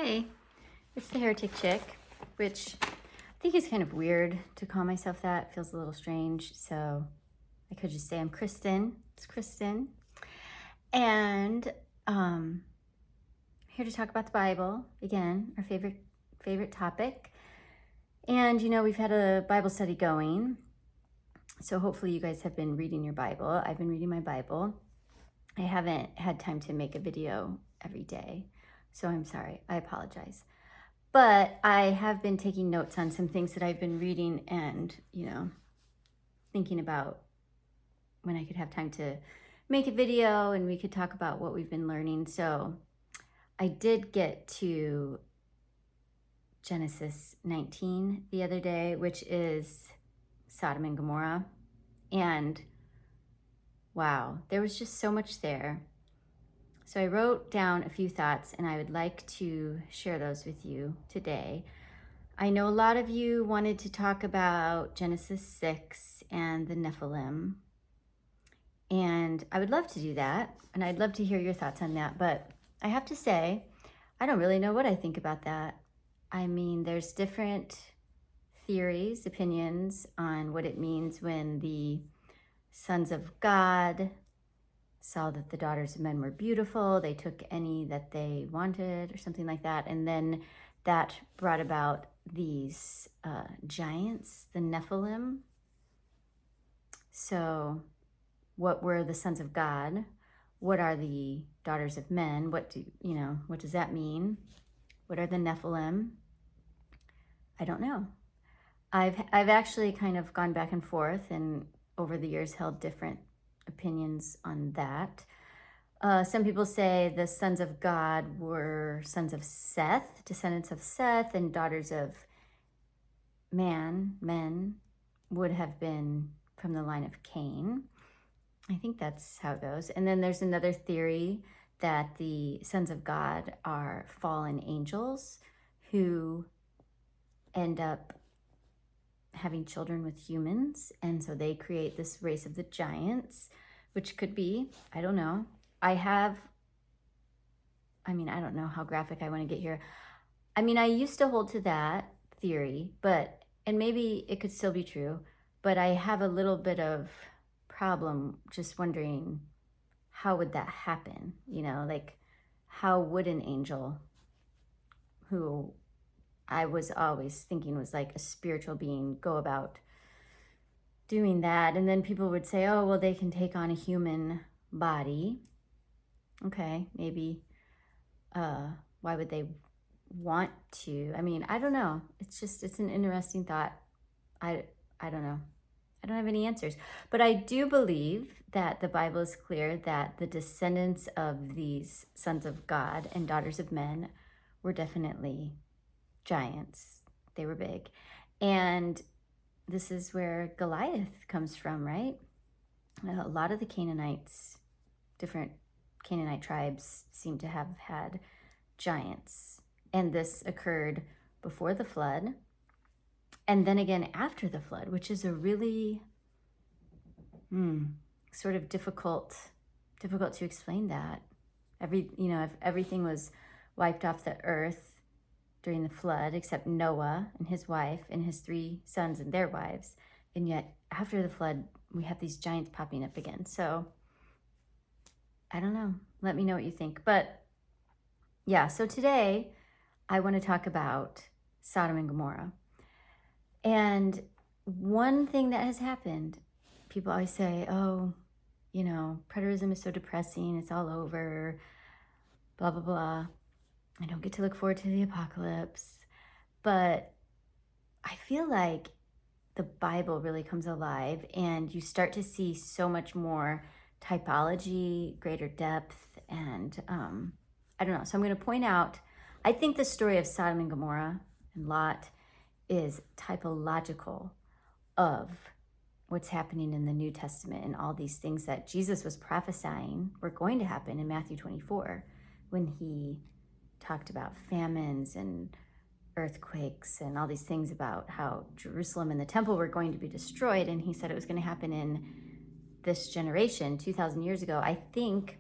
Hey, it's the Heretic Chick, which I think is kind of weird to call myself that. It feels a little strange, so I could just say I'm Kristen. It's Kristen. And here to talk about the Bible, again, our favorite topic. And we've had a Bible study going, so hopefully you guys have been reading your Bible. I've been reading my Bible. I haven't had time to make a video every day, so I'm sorry. I apologize. But I have been taking notes on some things that I've been reading and, thinking about when I could have time to make a video and we could talk about what we've been learning. So I did get to Genesis 19 the other day, which is Sodom and Gomorrah. And wow, there was just so much there. So I wrote down a few thoughts and I would like to share those with you today. I know a lot of you wanted to talk about Genesis 6 and the Nephilim. And I would love to do that. And I'd love to hear your thoughts on that. But I have to say, I don't really know what I think about that. I mean, there's different theories, opinions on what it means when the sons of God saw that the daughters of men were beautiful. They took any that they wanted or something like that. And then that brought about these giants, the Nephilim. So what were the sons of God? What are the daughters of men? What does that mean? What are the Nephilim? I don't know. I've actually kind of gone back and forth and over the years held different opinions on that. Some people say the sons of God were sons of Seth, descendants of Seth, and daughters of men would have been from the line of Cain. I think that's how it goes. And then there's another theory that the sons of God are fallen angels who end up having children with humans, and so they create this race of the giants, which could be, I don't know. I don't know how graphic I want to get here. I used to hold to that theory, and maybe it could still be true, but I have a little bit of problem just wondering how would that happen? Like how would an angel who I was always thinking was like a spiritual being go about doing that? And then people would say, oh, well, they can take on a human body. Okay, maybe. Why would they want to? I don't know. It's an interesting thought. I don't know. I don't have any answers. But I do believe that the Bible is clear that the descendants of these sons of God and daughters of men were definitely giants. They were big. And this is where Goliath comes from, right? A lot of the Canaanites, different Canaanite tribes seem to have had giants. And this occurred before the flood. And then again after the flood, which is a really sort of difficult to explain that. If everything was wiped off the earth during the flood, except Noah and his wife and his 3 sons and their wives. And yet after the flood, we have these giants popping up again. So I don't know. Let me know what you think. But yeah, so today I want to talk about Sodom and Gomorrah. And one thing that has happened, people always say, oh, preterism is so depressing. It's all over, blah, blah, blah. I don't get to look forward to the apocalypse. But I feel like the Bible really comes alive and you start to see so much more typology, greater depth, and I don't know. So I'm going to point out, I think the story of Sodom and Gomorrah and Lot is typological of what's happening in the New Testament and all these things that Jesus was prophesying were going to happen in Matthew 24 when he talked about famines and earthquakes and all these things about how Jerusalem and the temple were going to be destroyed. And he said it was going to happen in this generation 2,000 years ago. I think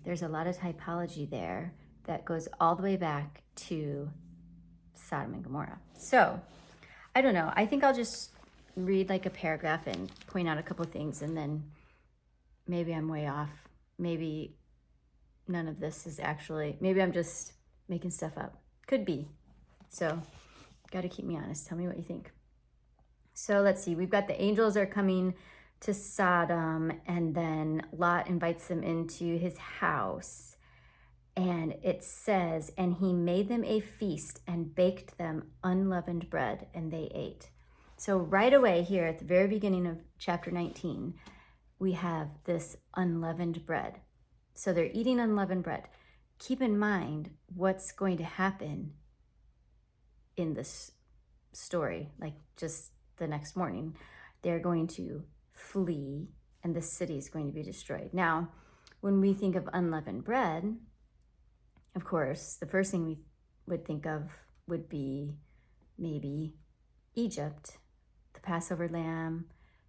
there's a lot of typology there that goes all the way back to Sodom and Gomorrah. So, I don't know. I think I'll just read like a paragraph and point out a couple things, and then maybe I'm way off. Maybe none of this is actually, maybe I'm just making stuff up. Could be. So, got to keep me honest. Tell me what you think. So, let's see. We've got the angels are coming to Sodom, and then Lot invites them into his house. And it says, and he made them a feast and baked them unleavened bread, and they ate. So right away here at the very beginning of chapter 19, we have this unleavened bread. So they're eating unleavened bread. Keep in mind what's going to happen in this story, like just the next morning. They're going to flee, and the city is going to be destroyed. Now, when we think of unleavened bread, of course, the first thing we would think of would be maybe Egypt, the Passover lamb,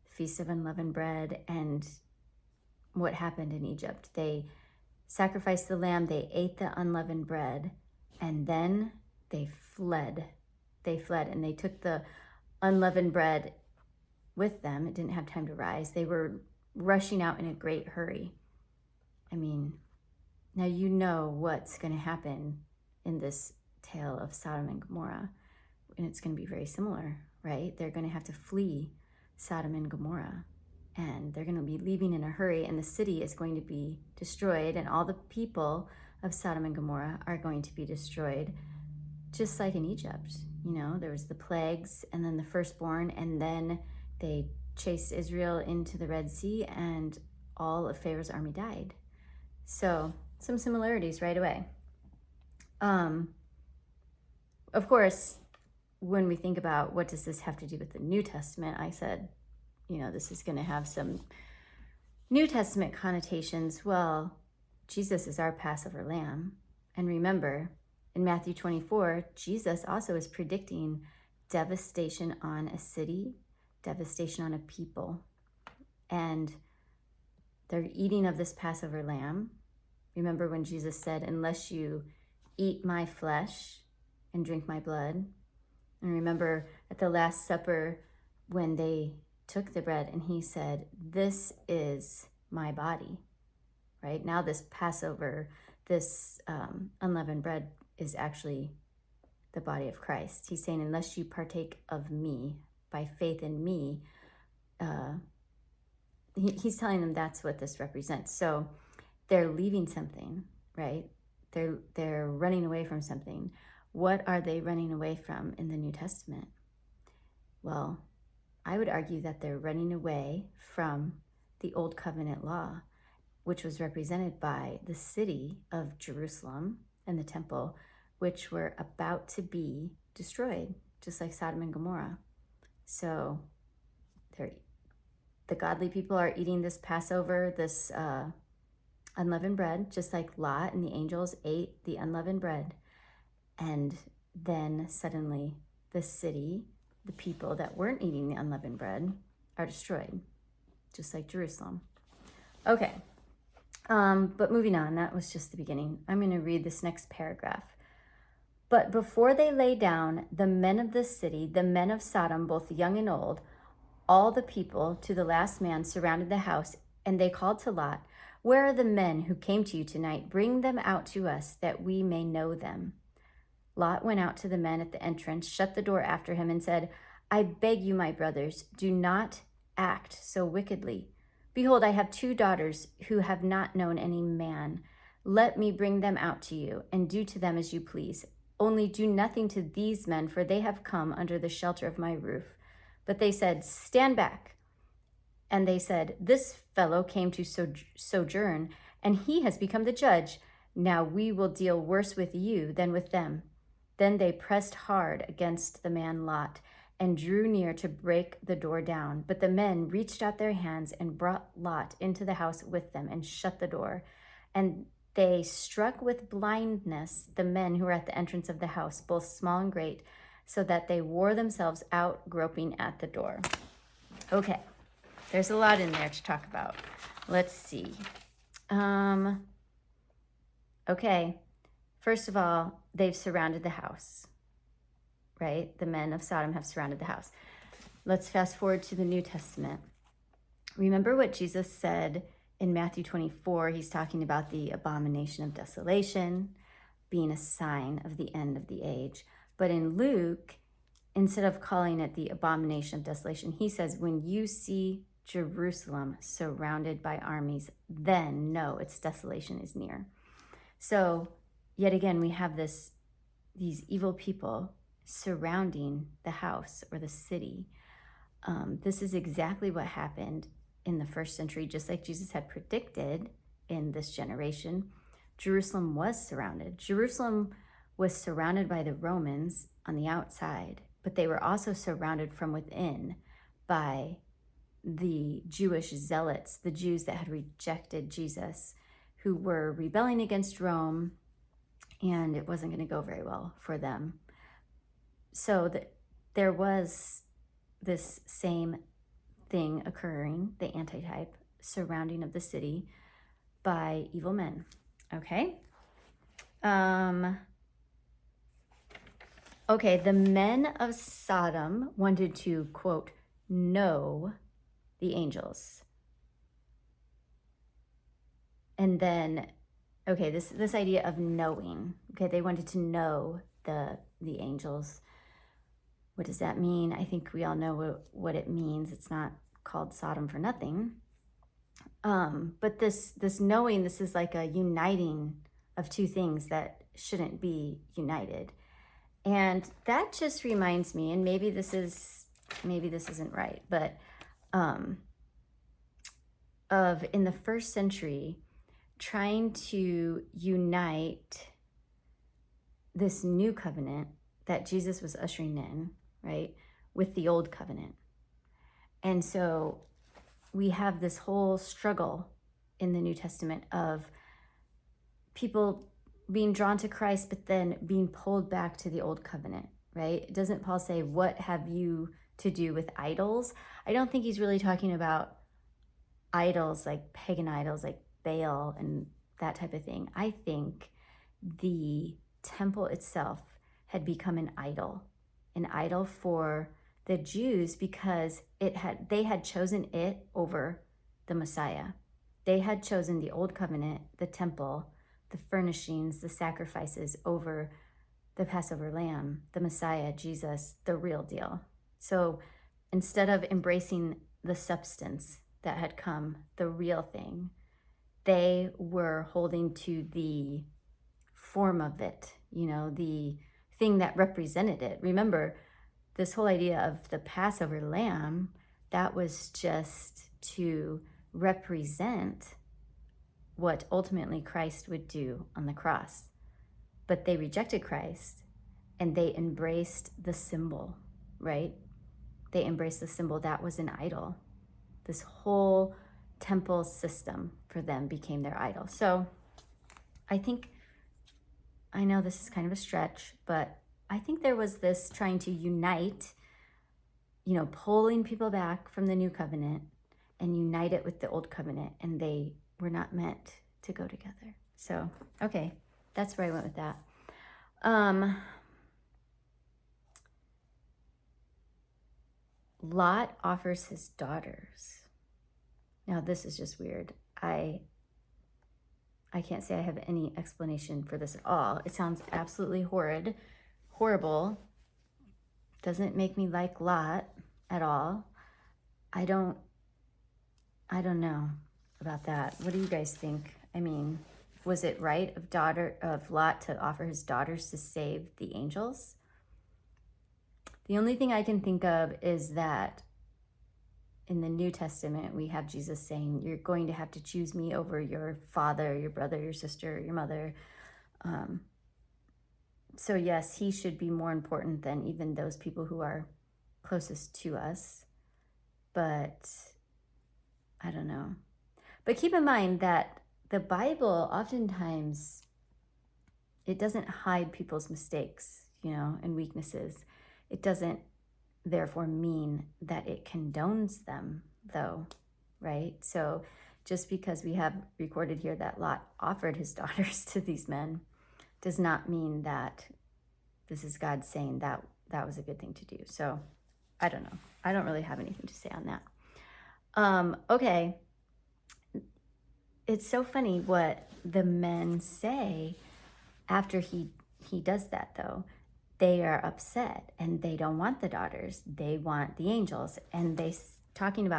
Feast of Unleavened Bread, and what happened in Egypt. They sacrificed the lamb, they ate the unleavened bread, and then they fled. They fled, and they took the unleavened bread with them. It didn't have time to rise. They were rushing out in a great hurry. I mean, now you know what's going to happen in this tale of Sodom and Gomorrah, and it's going to be very similar, right? They're going to have to flee Sodom and Gomorrah, and they're going to be leaving in a hurry, and the city is going to be destroyed, and all the people of Sodom and Gomorrah are going to be destroyed, just like in Egypt. You know, there was the plagues, and then the firstborn, and then they chased Israel into the Red Sea, and all of Pharaoh's army died. So, some similarities right away. Of course, when we think about what does this have to do with the New Testament, I said, you know, this is going to have some New Testament connotations. Well, Jesus is our Passover lamb. And remember, in Matthew 24, Jesus also is predicting devastation on a city, devastation on a people. And they're eating of this Passover lamb. Remember when Jesus said, unless you eat my flesh and drink my blood. And remember at the Last Supper when they took the bread and he said, this is my body, right? Now this Passover, this unleavened bread is actually the body of Christ. He's saying, unless you partake of me, by faith in me, he's telling them that's what this represents. So they're leaving something, right? They're running away from something. What are they running away from in the New Testament? Well, I would argue that they're running away from the Old Covenant law, which was represented by the city of Jerusalem and the temple, which were about to be destroyed, just like Sodom and Gomorrah. So the godly people are eating this Passover, this unleavened bread, just like Lot and the angels ate the unleavened bread. And then suddenly the city, the people that weren't eating the unleavened bread are destroyed, just like Jerusalem. Okay, but moving on, that was just the beginning. I'm going to read this next paragraph. But before they lay down, the men of the city, the men of Sodom, both young and old, all the people to the last man surrounded the house, and they called to Lot, where are the men who came to you tonight? Bring them out to us, that we may know them. Lot went out to the men at the entrance, shut the door after him, and said, I beg you, my brothers, do not act so wickedly. Behold, I have 2 daughters who have not known any man. Let me bring them out to you, and do to them as you please. Only do nothing to these men, for they have come under the shelter of my roof. But they said, stand back. And they said, this fellow came to sojourn, and he has become the judge. Now we will deal worse with you than with them. Then they pressed hard against the man Lot, and drew near to break the door down. But the men reached out their hands and brought Lot into the house with them, and shut the door. And they struck with blindness the men who were at the entrance of the house, both small and great, so that they wore themselves out groping at the door. Okay, there's a lot in there to talk about. Let's see. Okay, First of all, they've surrounded the house, right? The men of Sodom have surrounded the house. Let's fast forward to the New Testament. Remember what Jesus said in Matthew 24? He's talking about the abomination of desolation being a sign of the end of the age. But in Luke, instead of calling it the abomination of desolation, he says, when you see Jerusalem surrounded by armies, then know its desolation is near. So yet again, we have these evil people surrounding the house or the city. This is exactly what happened in the first century, just like Jesus had predicted in this generation. Jerusalem was surrounded. Jerusalem was surrounded by the Romans on the outside, but they were also surrounded from within by the Jewish zealots, the Jews that had rejected Jesus, who were rebelling against Rome, and it wasn't going to go very well for them. So there was this same thing occurring, the antitype, surrounding of the city by evil men. Okay. Okay, the men of Sodom wanted to, quote, know the angels. And then, okay, this idea of knowing, okay, they wanted to know the angels. What does that mean? I think we all know what it means. It's not called Sodom for nothing. But this knowing, this is like a uniting of two things that shouldn't be united. And that just reminds me, and maybe this isn't right, but of in the first century, trying to unite this new covenant that Jesus was ushering in, right, with the old covenant. And so we have this whole struggle in the New Testament of people being drawn to Christ, but then being pulled back to the old covenant, right? Doesn't Paul say, what have you to do with idols? I don't think he's really talking about idols, like pagan idols, like Baal and that type of thing. I think the temple itself had become an idol for the Jews because they had chosen it over the Messiah. They had chosen the old covenant, the temple, the furnishings, the sacrifices over the Passover lamb, the Messiah, Jesus, the real deal. So instead of embracing the substance that had come, the real thing, they were holding to the form of it, the thing that represented it. Remember, this whole idea of the Passover lamb, that was just to represent what ultimately Christ would do on the cross. But they rejected Christ and they embraced the symbol, right? They embraced the symbol that was an idol. This whole temple system for them became their idol. So I know this is kind of a stretch, but I think there was this trying to unite, pulling people back from the new covenant and unite it with the old covenant, and they were not meant to go together. So, okay, that's where I went with that. Lot offers his daughters. Now, this is just weird. I can't say I have any explanation for this at all. It sounds absolutely horrible. Doesn't make me like Lot at all. I don't know about that. What do you guys think? I mean, was it right of Lot to offer his daughters to save the angels? The only thing I can think of is that in the New Testament, we have Jesus saying, you're going to have to choose me over your father, your brother, your sister, your mother. So yes, he should be more important than even those people who are closest to us. But I don't know. But keep in mind that the Bible, oftentimes, it doesn't hide people's mistakes, and weaknesses. It doesn't therefore mean that it condones them, though, right? So just because we have recorded here that Lot offered his daughters to these men does not mean that this is God saying that that was a good thing to do. So I don't know. I don't really have anything to say on that. Okay. It's so funny what the men say after he does that, though. They are upset and they don't want the daughters. They want the angels. And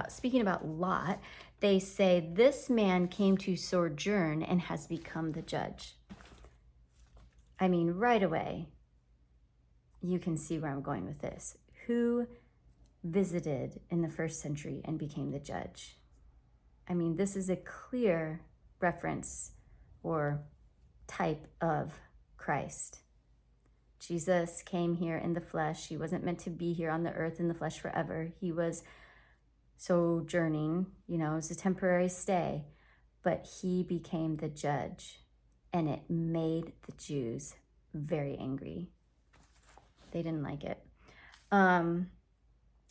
speaking about Lot, they say, this man came to sojourn and has become the judge. I mean, right away, you can see where I'm going with this. Who visited in the first century and became the judge? I mean, this is a clear reference or type of Christ. Jesus came here in the flesh. He wasn't meant to be here on the earth in the flesh forever. He was sojourning, it was a temporary stay, but he became the judge, and it made the Jews very angry. They didn't like it.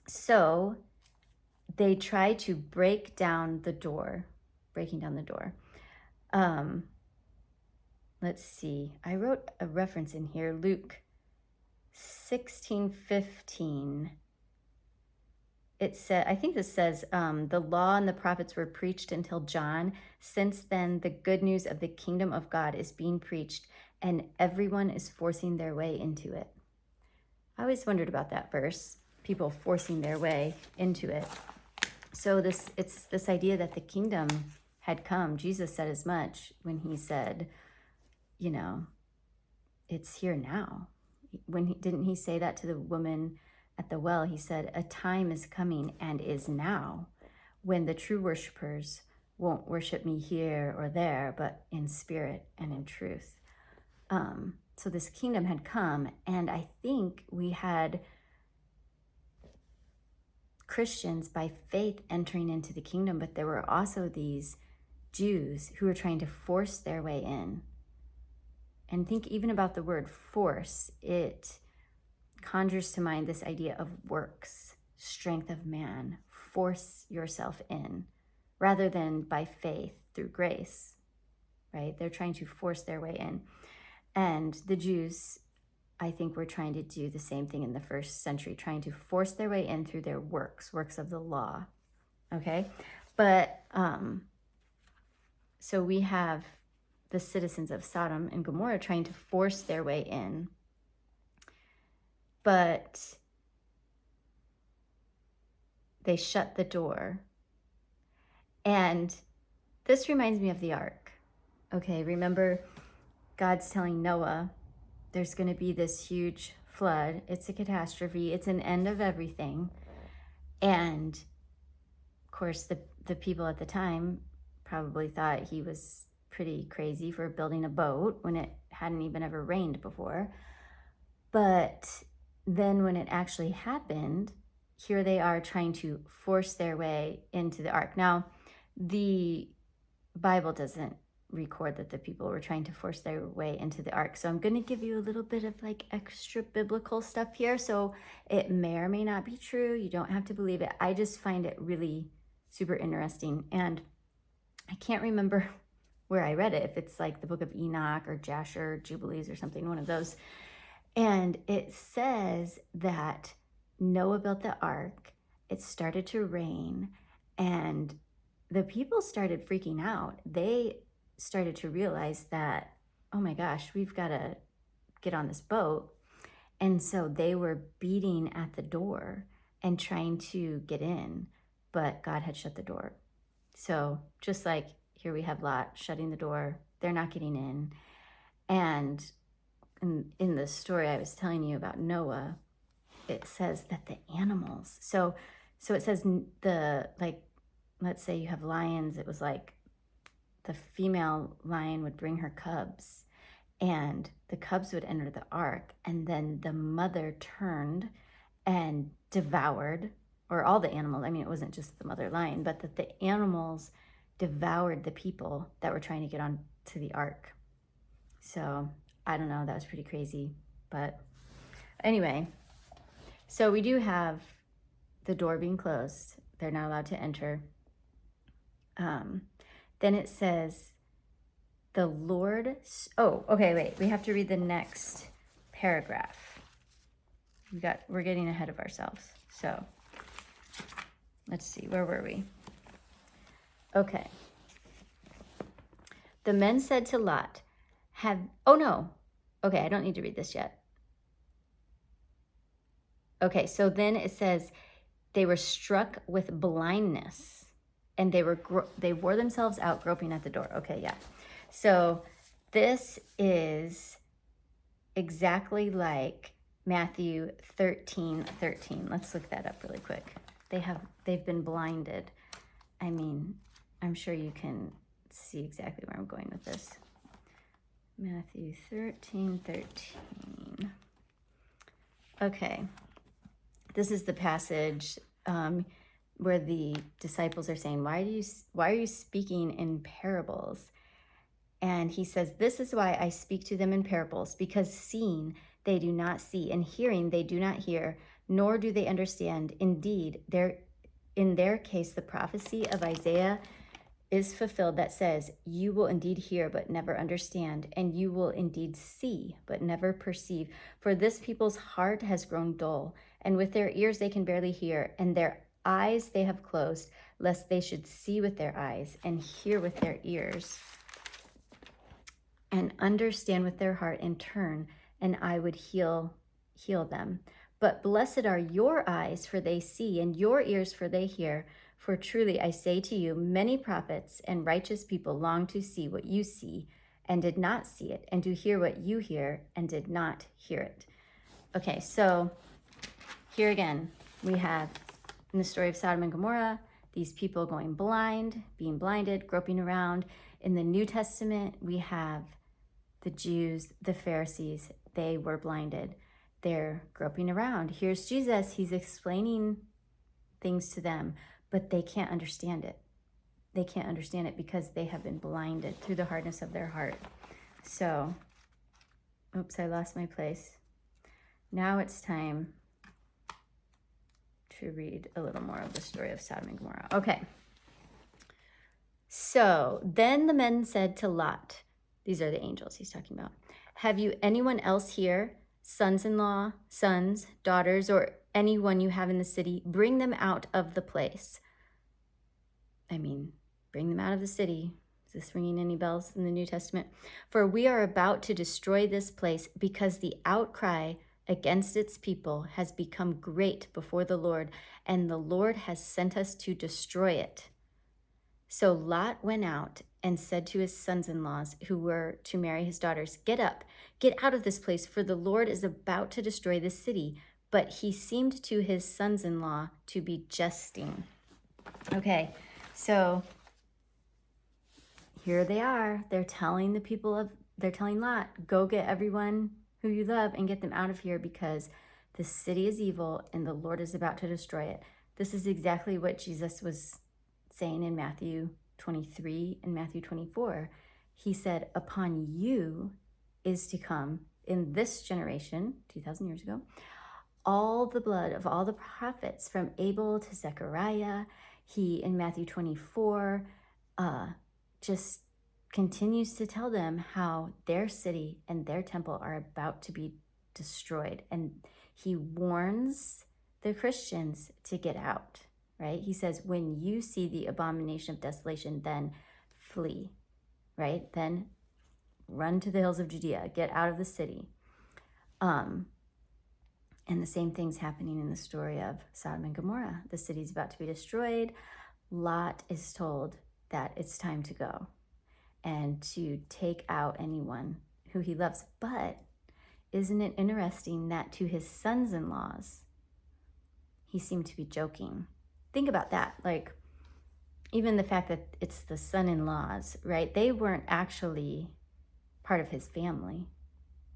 So they tried to breaking down the door. Let's see. I wrote a reference in here, Luke 16:15. It said, I think this says, the law and the prophets were preached until John. Since then, the good news of the kingdom of God is being preached, and everyone is forcing their way into it. I always wondered about that verse, people forcing their way into it. So it's this idea that the kingdom had come. Jesus said as much when he said, it's here now. Didn't he say that to the woman at the well? He said, a time is coming and is now when the true worshipers won't worship me here or there, but in spirit and in truth. So this kingdom had come, and I think we had Christians by faith entering into the kingdom, but there were also these Jews who were trying to force their way in. And think even about the word force. It conjures to mind this idea of works, strength of man, force yourself in, rather than by faith through grace, right? They're trying to force their way in. And the Jews, I think, were trying to do the same thing in the first century, trying to force their way in through their works of the law, okay? But, so we have the citizens of Sodom and Gomorrah trying to force their way in. But they shut the door. And this reminds me of the ark. Okay, remember God's telling Noah there's going to be this huge flood. It's a catastrophe. It's an end of everything. And of course, the people at the time probably thought he was pretty crazy for building a boat when it hadn't even ever rained before. But then when it actually happened, here they are trying to force their way into the ark. Now, the Bible doesn't record that the people were trying to force their way into the ark. So I'm going to give you a little bit of like extra biblical stuff here. So it may or may not be true. You don't have to believe it. I just find it really super interesting. And I can't remember where I read it, if it's like the book of Enoch or Jasher, Jubilees or something, one of those. And it says that Noah built the ark, it started to rain, and the people started freaking out. They started to realize that, oh my gosh, we've got to get on this boat. And so they were beating at the door and trying to get in, but God had shut the door. So just like here we have Lot shutting the door, they're not getting in. And in the story I was telling you about Noah, it says that the animals, so it says let's say you have lions, it was like the female lion would bring her cubs, and the cubs would enter the ark, and then the mother turned and devoured, or all the animals, I mean, it wasn't just the mother lion, but that the animals devoured the people that were trying to get on to the ark. So I don't know, that was pretty crazy. But anyway, so we do have the door being closed. They're not allowed to enter. Then it says the Lord, oh, okay, wait, we have to read the next paragraph. We're getting ahead of ourselves. So let's see, where were we? Okay. The men said to Lot, oh no, okay, I don't need to read this yet. Okay, so then it says, they were struck with blindness, and they wore themselves out groping at the door. Okay, yeah. So this is exactly like Matthew 13:13. Let's look that up really quick. They've been blinded. I mean, I'm sure you can see exactly where I'm going with this. Matthew 13:13. Okay. This is the passage where the disciples are saying, why are you speaking in parables? And he says, this is why I speak to them in parables, because seeing they do not see, and hearing they do not hear, nor do they understand. Indeed, in their case, the prophecy of Isaiah is fulfilled that says, you will indeed hear, but never understand, and you will indeed see, but never perceive. For this people's heart has grown dull, and with their ears they can barely hear, and their eyes they have closed, lest they should see with their eyes, and hear with their ears, and understand with their heart, and turn, and I would heal them. But blessed are your eyes, for they see, and your ears, for they hear. For truly I say to you, many prophets and righteous people long to see what you see, and did not see it, and to hear what you hear, and did not hear it. Okay, so here again, we have in the story of Sodom and Gomorrah, these people going blind, being blinded, groping around. In the New Testament, we have the Jews, the Pharisees, they were blinded. They're groping around. Here's Jesus, he's explaining things to them, but they can't understand it. They can't understand it because they have been blinded through the hardness of their heart. So, oops, I lost my place. Now it's time to read a little more of the story of Sodom and Gomorrah. Okay. So then the men said to Lot, these are the angels he's talking about, have you anyone else here, sons-in-law, sons, daughters, or anyone you have in the city? Bring them out of the place. I mean, bring them out of the city. Is this ringing any bells in the New Testament? For we are about to destroy this place because the outcry against its people has become great before the Lord, and the Lord has sent us to destroy it. So Lot went out and said to his sons-in-laws who were to marry his daughters, get up, get out of this place, for the Lord is about to destroy this city. But he seemed to his sons-in-law to be jesting. Okay, so here they are. They're telling Lot, go get everyone who you love and get them out of here because the city is evil and the Lord is about to destroy it. This is exactly what Jesus was saying in Matthew 23 and Matthew 24. He said, upon you is to come in this generation, 2,000 years ago, all the blood of all the prophets from Abel to Zechariah. He, in Matthew 24, just continues to tell them how their city and their temple are about to be destroyed. And he warns the Christians to get out, right? He says, when you see the abomination of desolation, then flee, right? Then run to the hills of Judea, get out of the city. And the same thing's happening in the story of Sodom and Gomorrah. The city's about to be destroyed. Lot is told that it's time to go and to take out anyone who he loves. But isn't it interesting that to his sons-in-laws, he seemed to be joking? Think about that. Like, even the fact that it's the son-in-laws, right? They weren't actually part of his family,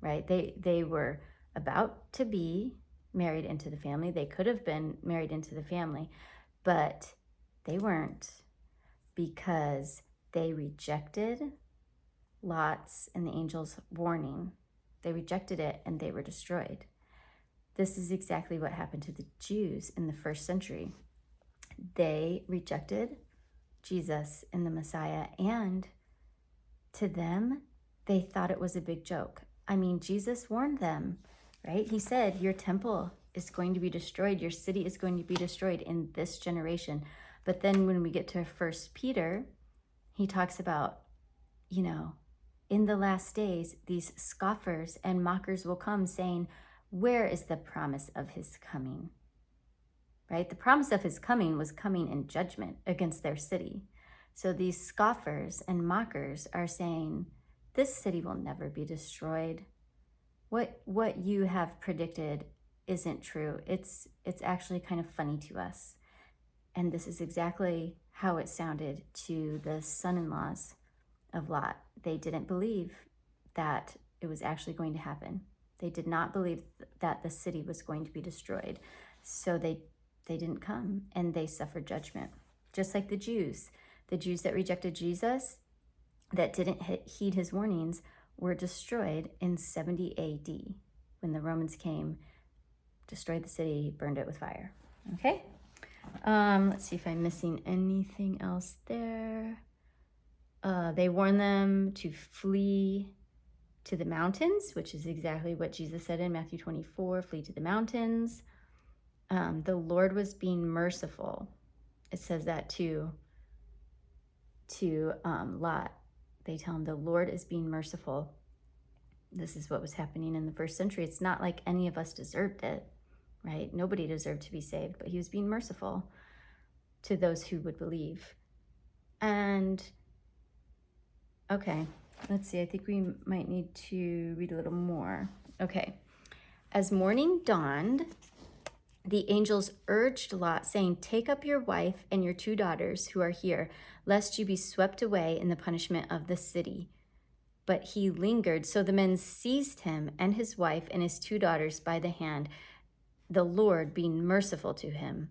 right? They were about to be married into the family. They could have been married into the family, but they weren't, because they rejected Lot's and the angel's warning. They rejected it and they were destroyed. This is exactly what happened to the Jews in the first century. They rejected Jesus and the Messiah, and to them, they thought it was a big joke. I mean, Jesus warned them, right? He said, your temple is going to be destroyed. Your city is going to be destroyed in this generation. But then when we get to 1 Peter, he talks about, in the last days, these scoffers and mockers will come saying, where is the promise of his coming? Right? The promise of his coming was coming in judgment against their city. So these scoffers and mockers are saying, this city will never be destroyed. What you have predicted isn't true. It's actually kind of funny to us. And this is exactly how it sounded to the son-in-laws of Lot. They didn't believe that it was actually going to happen. They did not believe that the city was going to be destroyed. So they didn't come, and they suffered judgment. Just like the Jews that rejected Jesus, that didn't heed his warnings, were destroyed in 70 AD when the Romans came, destroyed the city, burned it with fire. Okay? Let's see if I'm missing anything else there. They warned them to flee to the mountains, which is exactly what Jesus said in Matthew 24, flee to the mountains. The Lord was being merciful. It says that to Lot. They tell him the Lord is being merciful. This is what was happening in the first century. It's not like any of us deserved it, right? Nobody deserved to be saved, but he was being merciful to those who would believe. And okay, let's see. I think we might need to read a little more. Okay. As morning dawned, the angels urged Lot, saying, take up your wife and your 2 daughters who are here, lest you be swept away in the punishment of the city. But he lingered. So the men seized him and his wife and his 2 daughters by the hand, the Lord being merciful to him.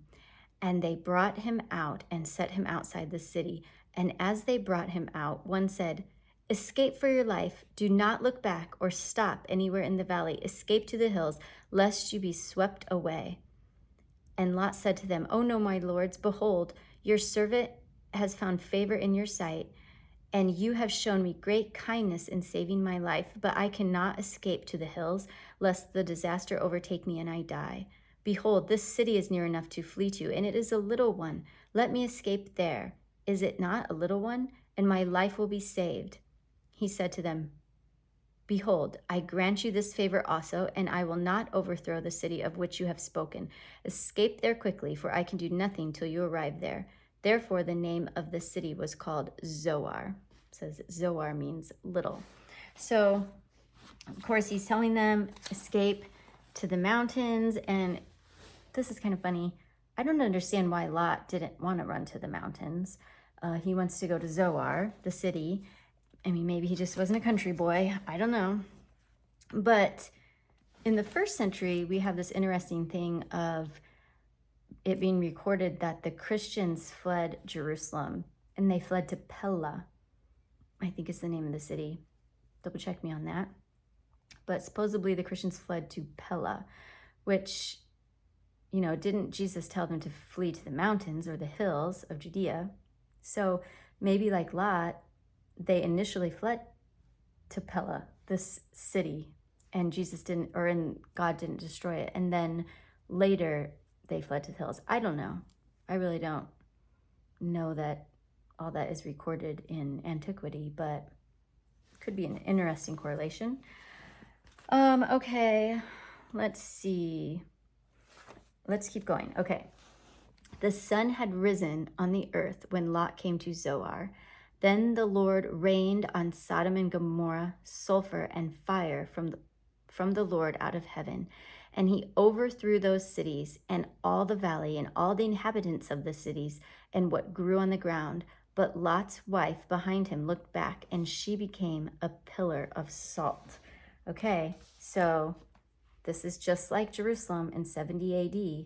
And they brought him out and set him outside the city. And as they brought him out, one said, escape for your life. Do not look back or stop anywhere in the valley. Escape to the hills, lest you be swept away. And Lot said to them, oh no, my lords, behold, your servant has found favor in your sight, and you have shown me great kindness in saving my life, but I cannot escape to the hills, lest the disaster overtake me and I die. Behold, this city is near enough to flee to, and it is a little one. Let me escape there. Is it not a little one? And my life will be saved. He said to them, behold, I grant you this favor also, and I will not overthrow the city of which you have spoken. Escape there quickly, for I can do nothing till you arrive there. Therefore, the name of the city was called Zoar. It says Zoar means little. So, of course, he's telling them, escape to the mountains. And this is kind of funny. I don't understand why Lot didn't want to run to the mountains. He wants to go to Zoar, the city. I mean, maybe he just wasn't a country boy. I don't know. But in the first century, we have this interesting thing of it being recorded that the Christians fled Jerusalem, and they fled to Pella, I think is the name of the city. Double check me on that. But supposedly the Christians fled to Pella, which, didn't Jesus tell them to flee to the mountains or the hills of Judea? So maybe like Lot, they initially fled to Pella, this city, and God didn't destroy it. And then later they fled to the hills. I don't know. I really don't know that all that is recorded in antiquity, but could be an interesting correlation. Okay, let's see. Let's keep going. Okay. The sun had risen on the earth when Lot came to Zoar. Then the Lord rained on Sodom and Gomorrah sulfur and fire from the Lord out of heaven. And he overthrew those cities and all the valley and all the inhabitants of the cities and what grew on the ground. But Lot's wife behind him looked back, and she became a pillar of salt. Okay, so this is just like Jerusalem in 70 AD.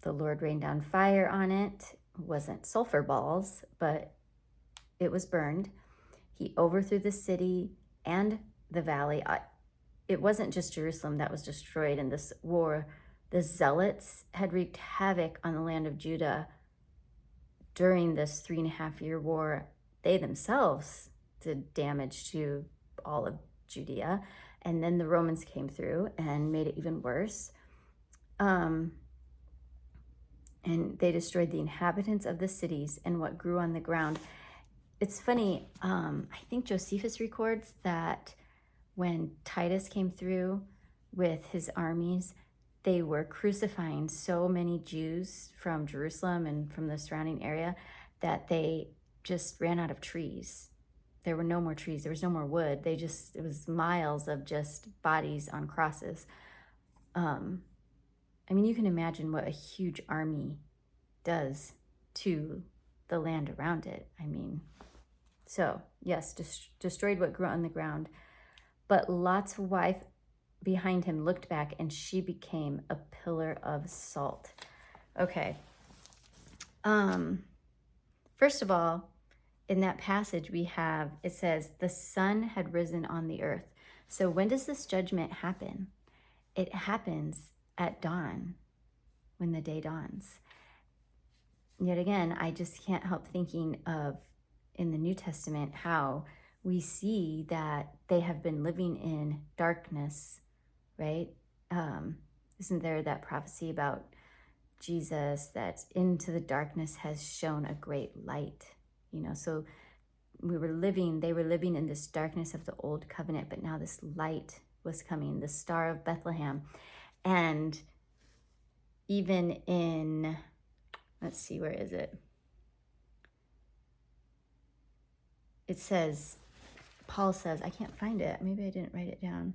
The Lord rained down fire on it. It wasn't sulfur balls, but it was burned. He overthrew the city and the valley. It wasn't just Jerusalem that was destroyed in this war. The zealots had wreaked havoc on the land of Judah during this 3.5-year war. They themselves did damage to all of Judea. And then the Romans came through and made it even worse. And they destroyed the inhabitants of the cities and what grew on the ground. It's funny, I think Josephus records that when Titus came through with his armies, they were crucifying so many Jews from Jerusalem and from the surrounding area that they just ran out of trees. There were no more trees. There was no more wood. It was miles of just bodies on crosses. I mean, you can imagine what a huge army does to the land around it. I mean, so yes, destroyed what grew on the ground. But Lot's wife behind him looked back, and she became a pillar of salt. Okay. First of all, in that passage it says, the sun had risen on the earth. So when does this judgment happen? It happens at dawn, when the day dawns. Yet again, I just can't help thinking of, in the New Testament, how we see that they have been living in darkness, right? Isn't there that prophecy about Jesus that into the darkness has shone a great light? So they were living in this darkness of the old covenant, but now this light was coming, the Star of Bethlehem. And even in, let's see, where is it? It says, Paul says, I can't find it. Maybe I didn't write it down.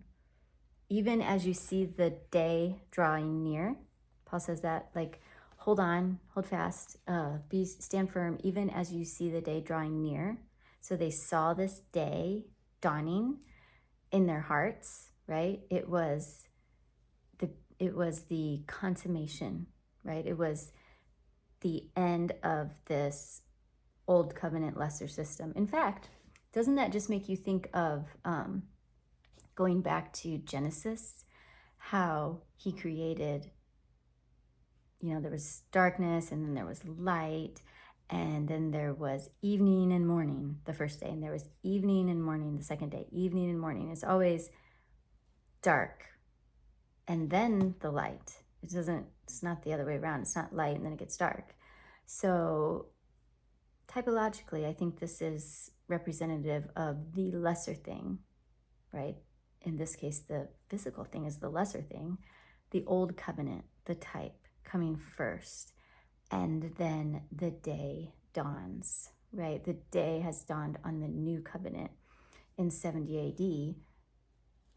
Even as you see the day drawing near, Paul says that, like, hold on, hold fast, stand firm, even as you see the day drawing near. So they saw this day dawning in their hearts, right? It was the consummation, right? It was the end of this old covenant lesser system. In fact, doesn't that just make you think of going back to Genesis, how he created, there was darkness, and then there was light, and then there was evening and morning the first day, and there was evening and morning the second day, evening and morning. It's always dark, and then the light. It's not the other way around. It's not light and then it gets dark. So typologically, I think this is representative of the lesser thing, right? In this case, the physical thing is the lesser thing, the old covenant, the type coming first, and then the day dawns, right? The day has dawned on the new covenant. In 70 AD,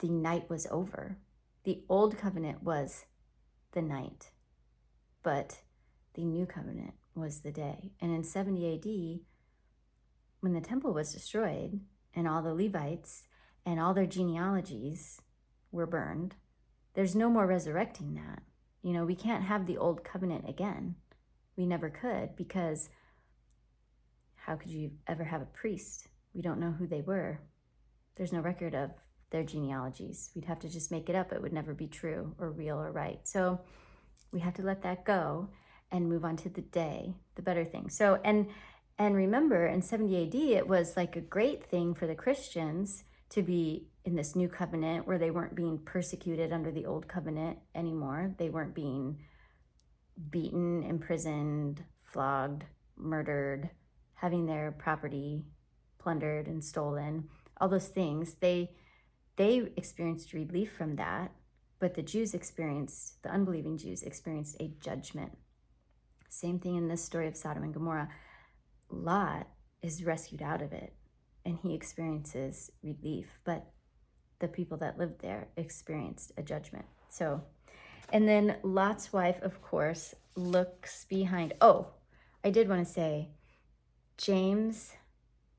the night was over. The old covenant was the night, but the new covenant was the day. And in 70 AD, when the temple was destroyed and all the Levites and all their genealogies were burned, there's no more resurrecting that. We can't have the old covenant again. We never could, because how could you ever have a priest? We don't know who they were. There's no record of their genealogies. We'd have to just make it up. It would never be true or real or right. So we have to let that go and move on to the day, the better thing. So, and remember, in 70 AD, it was like a great thing for the Christians to be in this new covenant where they weren't being persecuted under the old covenant anymore. They weren't being beaten, imprisoned, flogged, murdered, having their property plundered and stolen, all those things. They experienced relief from that, but the unbelieving Jews experienced a judgment. Same thing in this story of Sodom and Gomorrah. Lot is rescued out of it, and he experiences relief, but the people that lived there experienced a judgment. So, and then Lot's wife, of course, looks behind. Oh, I did want to say, James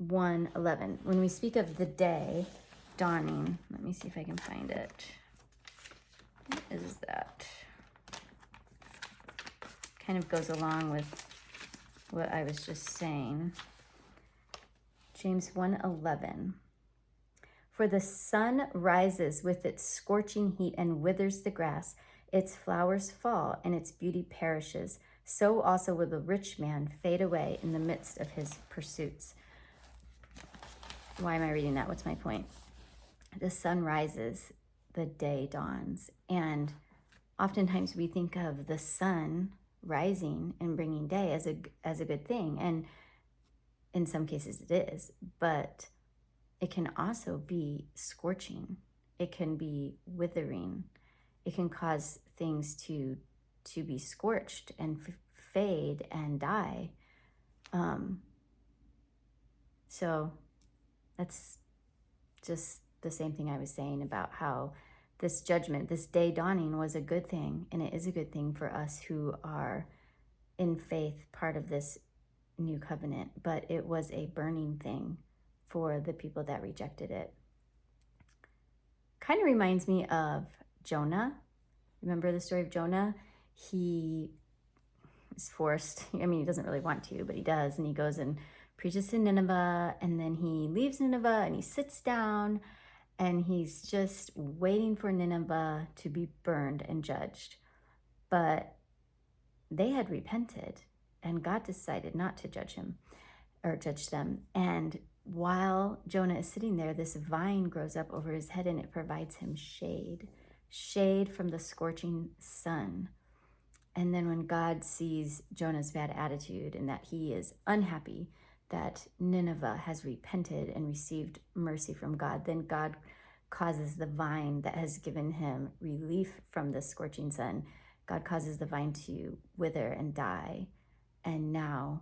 1:11. When we speak of the day dawning, let me see if I can find it. What is that? Kind of goes along with what I was just saying. James 1:11. For the sun rises with its scorching heat and withers the grass. Its flowers fall and its beauty perishes. So also will the rich man fade away in the midst of his pursuits. why am I reading that? What's my point? The sun rises, the day dawns. And oftentimes we think of the sun rising and bringing day as a good thing. And in some cases it is, but it can also be scorching. It can be withering. It can cause things to be scorched and fade and die. So that's just the same thing I was saying about how this judgment, this day dawning, was a good thing, and it is a good thing for us who are in faith, part of this new covenant, but it was a burning thing for the people that rejected it. Kind of reminds me of Jonah. Remember the story of Jonah? He is forced, he doesn't really want to, but he does, and he goes and preaches to Nineveh, and then he leaves Nineveh and he sits down and he's just waiting for Nineveh to be burned and judged. But they had repented, and God decided not to judge him or judge them. And while Jonah is sitting there, this vine grows up over his head, and it provides him shade from the scorching sun. And then when God sees Jonah's bad attitude and that he is unhappy that Nineveh has repented and received mercy from God, then God causes the vine that has given him relief from the scorching sun, God causes the vine to wither and die. And now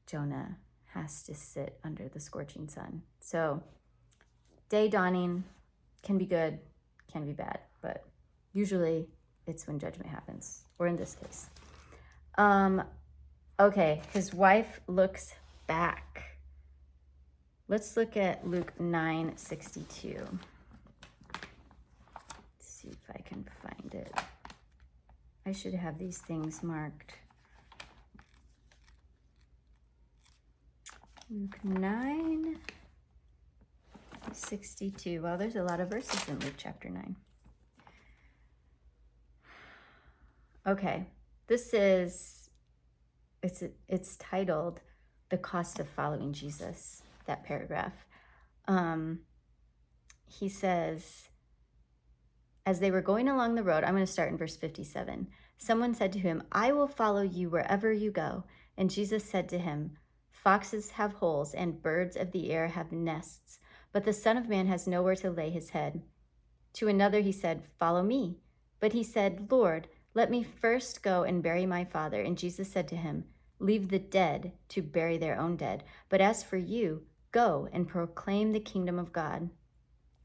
Jonah has to sit under the scorching sun. So day dawning can be good, can be bad, but usually it's when judgment happens, or in this case. Okay, his wife looks back. Let's look at Luke 9:62. Let's see if I can find it. I should have these things marked. Luke 9:62. Well, there's a lot of verses in Luke chapter 9. Okay, this is, it's titled The Cost of Following Jesus, that paragraph. He says, as they were going along the road, I'm going to start in verse 57. Someone said to him, I will follow you wherever you go. And Jesus said to him, foxes have holes and birds of the air have nests, but the Son of Man has nowhere to lay his head. To another he said, follow me. But he said, Lord, let me first go and bury my father. And Jesus said to him, leave the dead to bury their own dead. But as for you, go and proclaim the kingdom of God.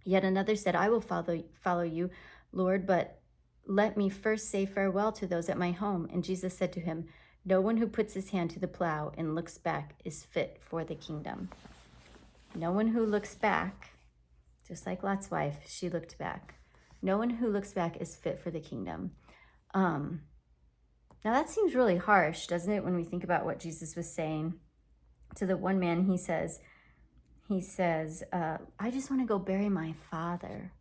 Yet another said, I will follow you, Lord, but let me first say farewell to those at my home. And Jesus said to him, no one who puts his hand to the plow and looks back is fit for the kingdom. No one who looks back, just like Lot's wife, she looked back. No one who looks back is fit for the kingdom. Now that seems really harsh, doesn't it, when we think about what Jesus was saying to the one man? He says, I just want to go bury my father,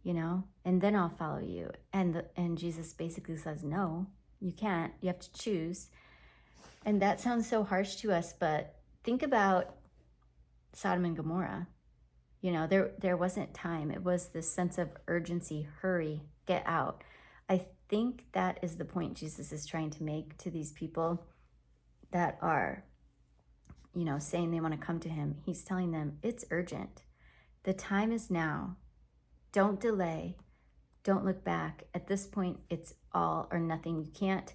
and then I'll follow you. And Jesus basically says, no, you can't. You have to choose. And that sounds so harsh to us, but think about Sodom and Gomorrah. There wasn't time. It was this sense of urgency, hurry, get out. I think that is the point Jesus is trying to make to these people that are, saying they want to come to him. He's telling them it's urgent. The time is now. Don't delay. Don't look back. At this point, it's all or nothing. You can't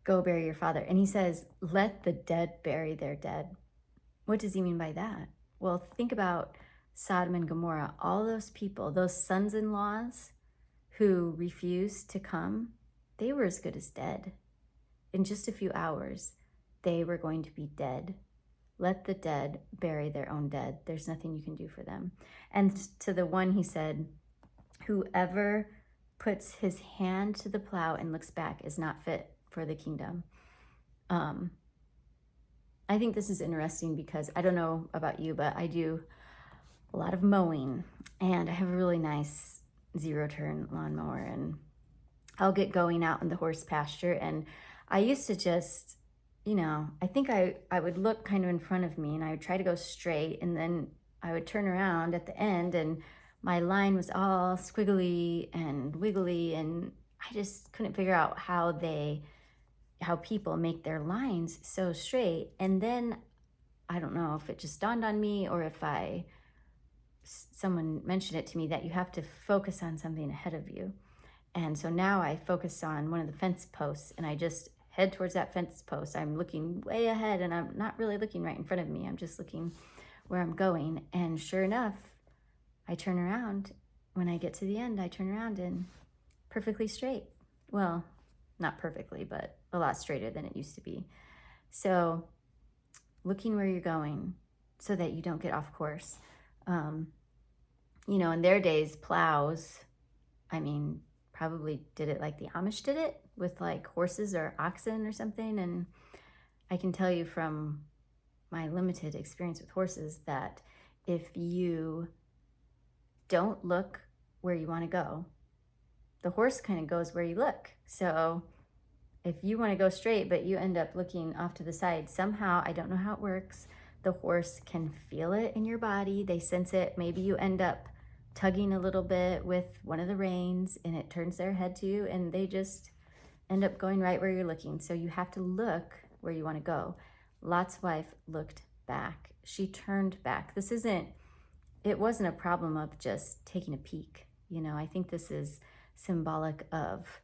go bury your father. And he says, let the dead bury their dead. What does he mean by that? Well, think about Sodom and Gomorrah. All those people, those sons-in-laws who refused to come, they were as good as dead. In just a few hours, they were going to be dead. Let the dead bury their own dead. There's nothing you can do for them. And to the one he said, whoever puts his hand to the plow and looks back is not fit for the kingdom. I think this is interesting because I don't know about you, but I do a lot of mowing, and I have a really nice zero-turn lawnmower, and I'll get going out in the horse pasture, and I used to just, I think I would look kind of in front of me, and I would try to go straight, and then I would turn around at the end and my line was all squiggly and wiggly, and I just couldn't figure out how people make their lines so straight. And then I don't know if it just dawned on me or if someone mentioned it to me that you have to focus on something ahead of you. And so now I focus on one of the fence posts and I just head towards that fence post. I'm looking way ahead and I'm not really looking right in front of me. I'm just looking where I'm going. And sure enough, I turn around. When I get to the end, I turn around and perfectly straight. Well, not perfectly, but a lot straighter than it used to be. So looking where you're going so that you don't get off course. In their days, plows, probably did it like the Amish did it with like horses or oxen or something. And I can tell you from my limited experience with horses that if you don't look where you want to go, the horse kind of goes where you look. So if you want to go straight, but you end up looking off to the side, somehow, I don't know how it works, the horse can feel it in your body. They sense it. Maybe you end up tugging a little bit with one of the reins and it turns their head to you and they just end up going right where you're looking. So you have to look where you want to go. Lot's wife looked back. She turned back. It wasn't a problem of just taking a peek. I think this is symbolic of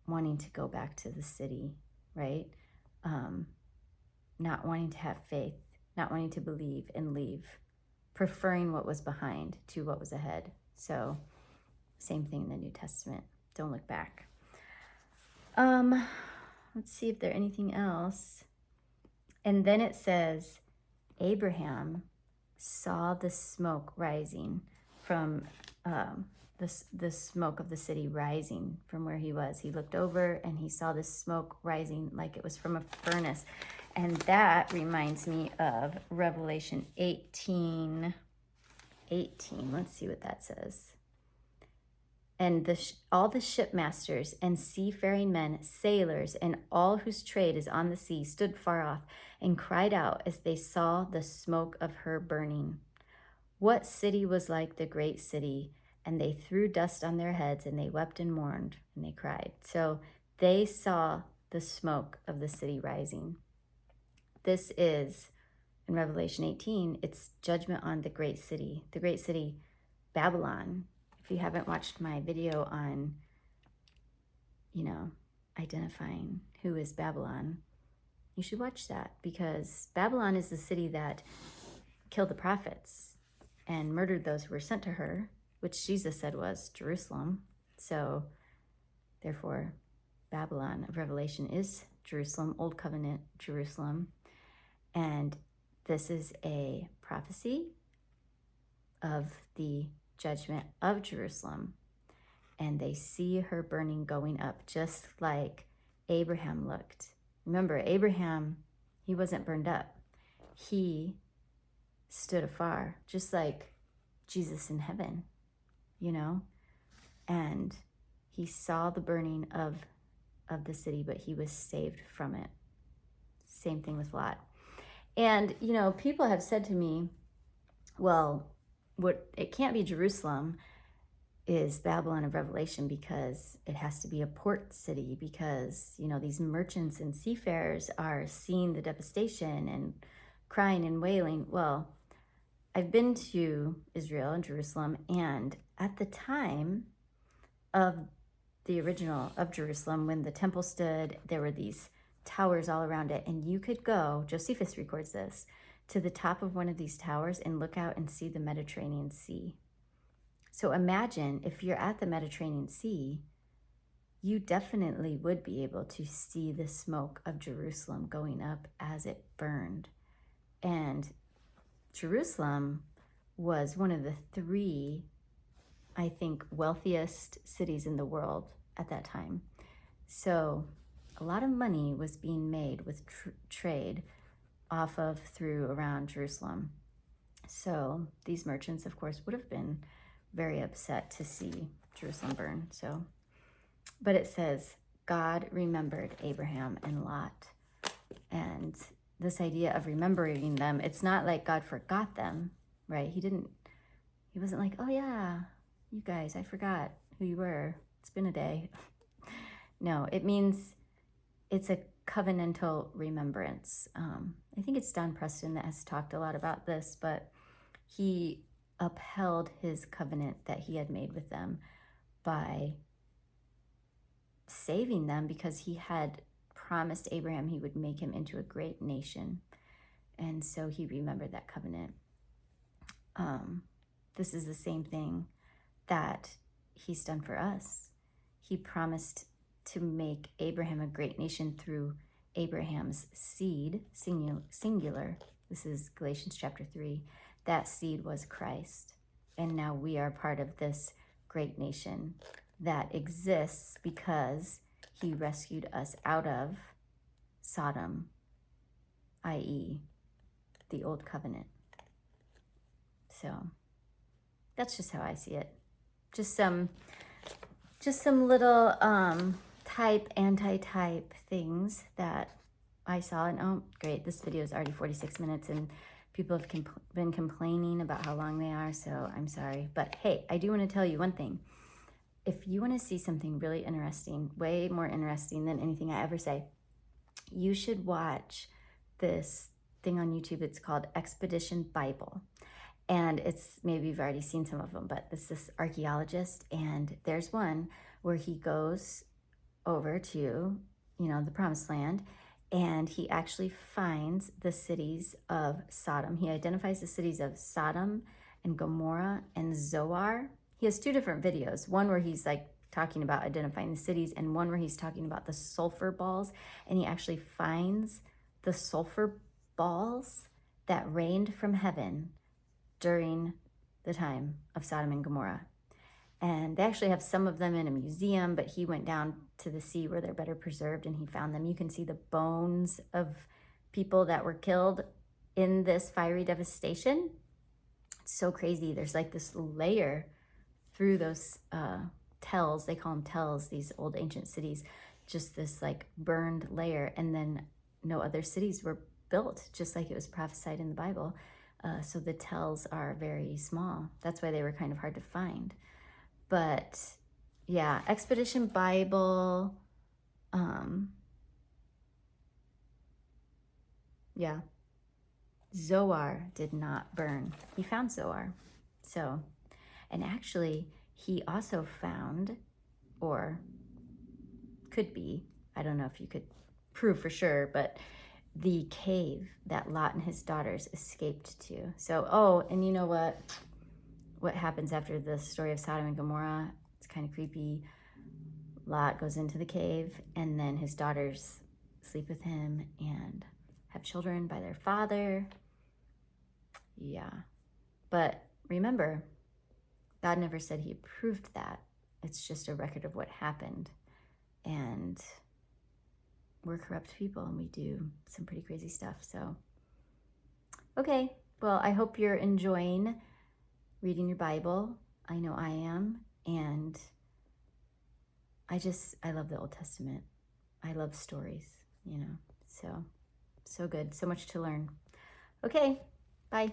wanting to go back to the city, right? Not wanting to have faith, not wanting to believe and leave, preferring what was behind to what was ahead. So same thing in the New Testament. Don't look back. Let's see if there's anything else. And then it says, Abraham saw the smoke rising from the smoke of the city rising from where he was. He looked over and he saw the smoke rising like it was from a furnace. And that reminds me of Revelation 18:18. Let's see what that says. And all the shipmasters and seafaring men, sailors, and all whose trade is on the sea stood far off and cried out as they saw the smoke of her burning. What city was like the great city? And they threw dust on their heads and they wept and mourned and they cried. So they saw the smoke of the city rising. This is, in Revelation 18, it's judgment on the great city Babylon. If you haven't watched my video on, identifying who is Babylon, you should watch that, because Babylon is the city that killed the prophets and murdered those who were sent to her, which Jesus said was Jerusalem. So therefore, Babylon of Revelation is Jerusalem, Old Covenant Jerusalem. And this is a prophecy of the judgment of Jerusalem. And they see her burning, going up, just like Abraham looked. Remember, Abraham, he wasn't burned up. He stood afar, just like Jesus in heaven, and he saw the burning of the city, but he was saved from it. Same thing with Lot. And, people have said to me, well, it can't be Jerusalem is Babylon of Revelation because it has to be a port city, because, these merchants and seafarers are seeing the devastation and crying and wailing. Well, I've been to Israel and Jerusalem, and at the time of the original of Jerusalem, when the temple stood, there were these towers all around it, and you could go, Josephus records this, to the top of one of these towers and look out and see the Mediterranean Sea. So imagine if you're at the Mediterranean Sea, you definitely would be able to see the smoke of Jerusalem going up as it burned. And Jerusalem was one of the 3, I think, wealthiest cities in the world at that time. So a lot of money was being made with trade off of, through, around Jerusalem. So these merchants, of course, would have been very upset to see Jerusalem burn. But it says, God remembered Abraham and Lot. And this idea of remembering them, it's not like God forgot them. right? He wasn't like, oh yeah, you guys, I forgot who you were. It's been a day. No, it means it's a covenantal remembrance. I think it's Don Preston that has talked a lot about this, but he upheld his covenant that he had made with them by saving them because he had promised Abraham he would make him into a great nation. And so he remembered that covenant. This is the same thing that he's done for us. He promised to make Abraham a great nation through Abraham's seed, singular. This is Galatians chapter 3. That seed was Christ. And now we are part of this great nation that exists because he rescued us out of Sodom, i.e., the old covenant. So that's just how I see it. Just some little type, antitype things that I saw. And oh, great, this video is already 46 minutes and people have been complaining about how long they are, so I'm sorry. But hey, I do want to tell you one thing. If you want to see something really interesting, way more interesting than anything I ever say, you should watch this thing on YouTube. It's called Expedition Bible. And it's, maybe you've already seen some of them, but it's this archaeologist, and there's one where he goes over to, the promised land, and he actually finds the cities of Sodom. He identifies the cities of Sodom and Gomorrah and Zoar. He has two different videos, one where he's like talking about identifying the cities and one where he's talking about the sulfur balls, and he actually finds the sulfur balls that rained from heaven during the time of Sodom and Gomorrah. And they actually have some of them in a museum, but he went down to the sea where they're better preserved and he found them. You can see the bones of people that were killed in this fiery devastation. It's so crazy. There's like this layer through those tells. They call them tells, these old ancient cities, just this like burned layer. And then no other cities were built, just like it was prophesied in the Bible. So the tells are very small. That's why they were kind of hard to find. But yeah, Expedition Bible. Yeah. Zoar did not burn. He found Zoar. So, and actually, he also found, or could be, I don't know if you could prove for sure, but the cave that Lot and his daughters escaped to. So, oh, and you know what happens after the story of Sodom and Gomorrah? It's kind of creepy. Lot goes into the cave, and then his daughters sleep with him and have children by their father. Yeah. But remember, God never said he approved that. It's just a record of what happened. And we're corrupt people and we do some pretty crazy stuff. So, okay. Well, I hope you're enjoying reading your Bible. I know I am. And I love the Old Testament. I love stories, So good. So much to learn. Okay. Bye.